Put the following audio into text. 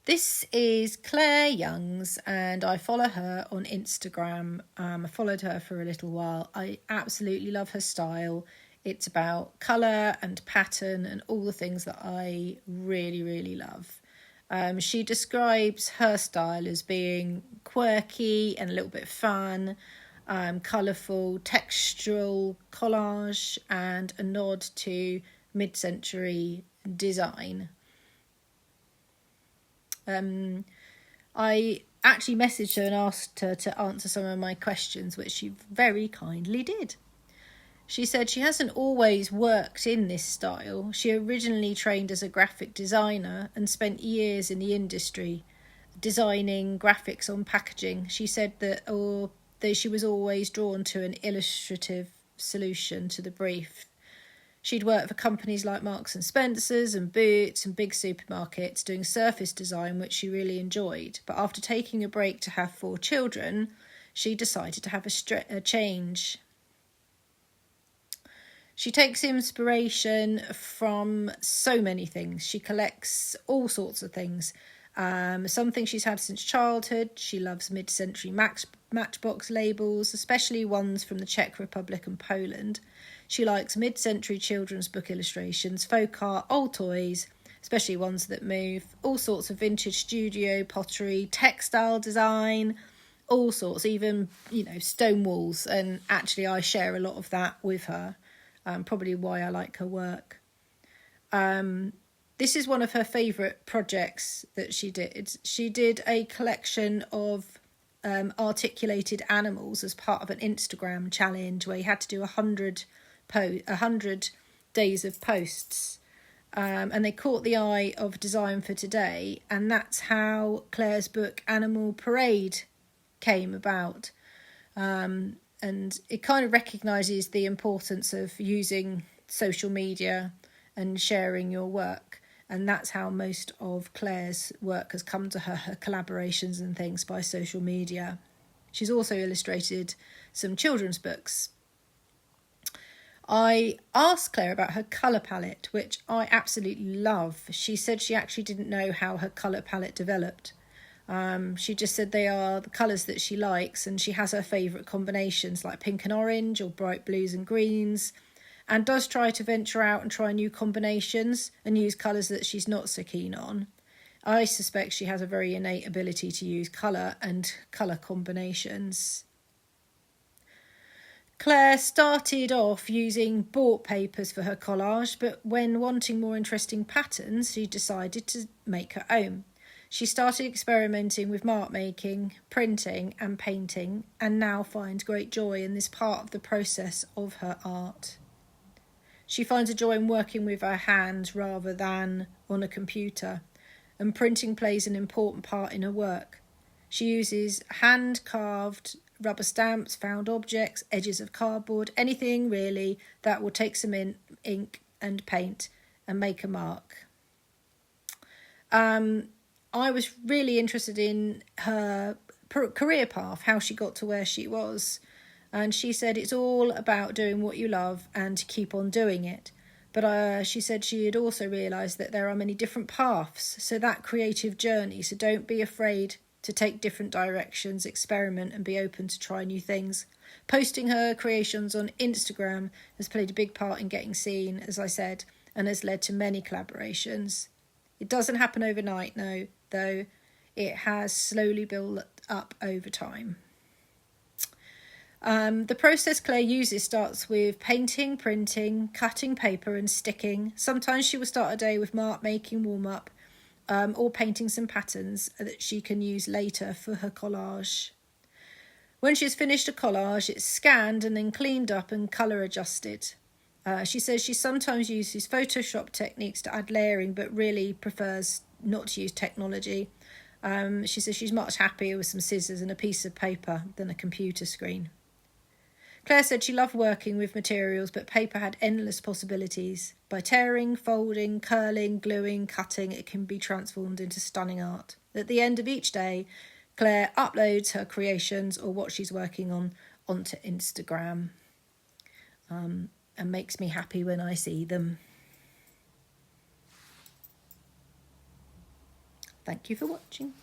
This is Claire Youngs, and I follow her on Instagram. I followed her for a little while. I absolutely love her style. It's about colour and pattern and all the things that I really, really love. She describes her style as being quirky and a little bit fun, colourful, textural collage, and a nod to mid-century design. I actually messaged her and asked her to answer some of my questions, which she very kindly did. She said she hasn't always worked in this style. She originally trained as a graphic designer and spent years in the industry designing graphics on packaging. She said that she was always drawn to an illustrative solution to the brief. She'd worked for companies like Marks and Spencer's and Boots and big supermarkets doing surface design, which she really enjoyed. But after taking a break to have 4 children, she decided to have a change. She takes inspiration from so many things. She collects all sorts of things. Some things she's had since childhood. She loves mid-century Matchbox labels, especially ones from the Czech Republic and Poland. She likes mid-century children's book illustrations, folk art, old toys, especially ones that move, all sorts of vintage studio, pottery, textile design, all sorts, even, stone walls. And actually I share a lot of that with her, probably why I like her work. This is one of her favourite projects that she did. She did a collection of articulated animals as part of an Instagram challenge where you had to do 100 days of posts, and they caught the eye of Design for Today, and that's how Claire's book Animal Parade came about. And it kind of recognises the importance of using social media and sharing your work, and that's how most of Claire's work has come to her collaborations and things, by social media. She's also illustrated some children's books. I asked Claire about her colour palette, which I absolutely love. She said she actually didn't know how her colour palette developed. She just said they are the colours that she likes, and she has her favourite combinations like pink and orange or bright blues and greens, and does try to venture out and try new combinations and use colours that she's not so keen on. I suspect she has a very innate ability to use colour and colour combinations. Claire started off using bought papers for her collage, but when wanting more interesting patterns, she decided to make her own. She started experimenting with mark making, printing and painting, and now finds great joy in this part of the process of her art. She finds a joy in working with her hands rather than on a computer, and printing plays an important part in her work. She uses hand-carved rubber stamps, found objects, edges of cardboard, anything really that will take some ink and paint and make a mark. I was really interested in her career path, how she got to where she was. And she said it's all about doing what you love and keep on doing it. But she said she had also realised that there are many different paths, so that creative journey. So don't be afraid to take different directions, experiment and be open to try new things. Posting her creations on Instagram has played a big part in getting seen, as I said, and has led to many collaborations. It doesn't happen overnight, no, though it has slowly built up over time. The process Claire uses starts with painting, printing, cutting paper and sticking. Sometimes she will start a day with mark making warm-up, or painting some patterns that she can use later for her collage. When she's finished a collage, it's scanned and then cleaned up and colour adjusted. She says she sometimes uses Photoshop techniques to add layering, but really prefers not to use technology. She says she's much happier with some scissors and a piece of paper than a computer screen. Claire said she loved working with materials, but paper had endless possibilities. By tearing, folding, curling, gluing, cutting, it can be transformed into stunning art. At the end of each day, Claire uploads her creations or what she's working on onto Instagram, and makes me happy when I see them. Thank you for watching.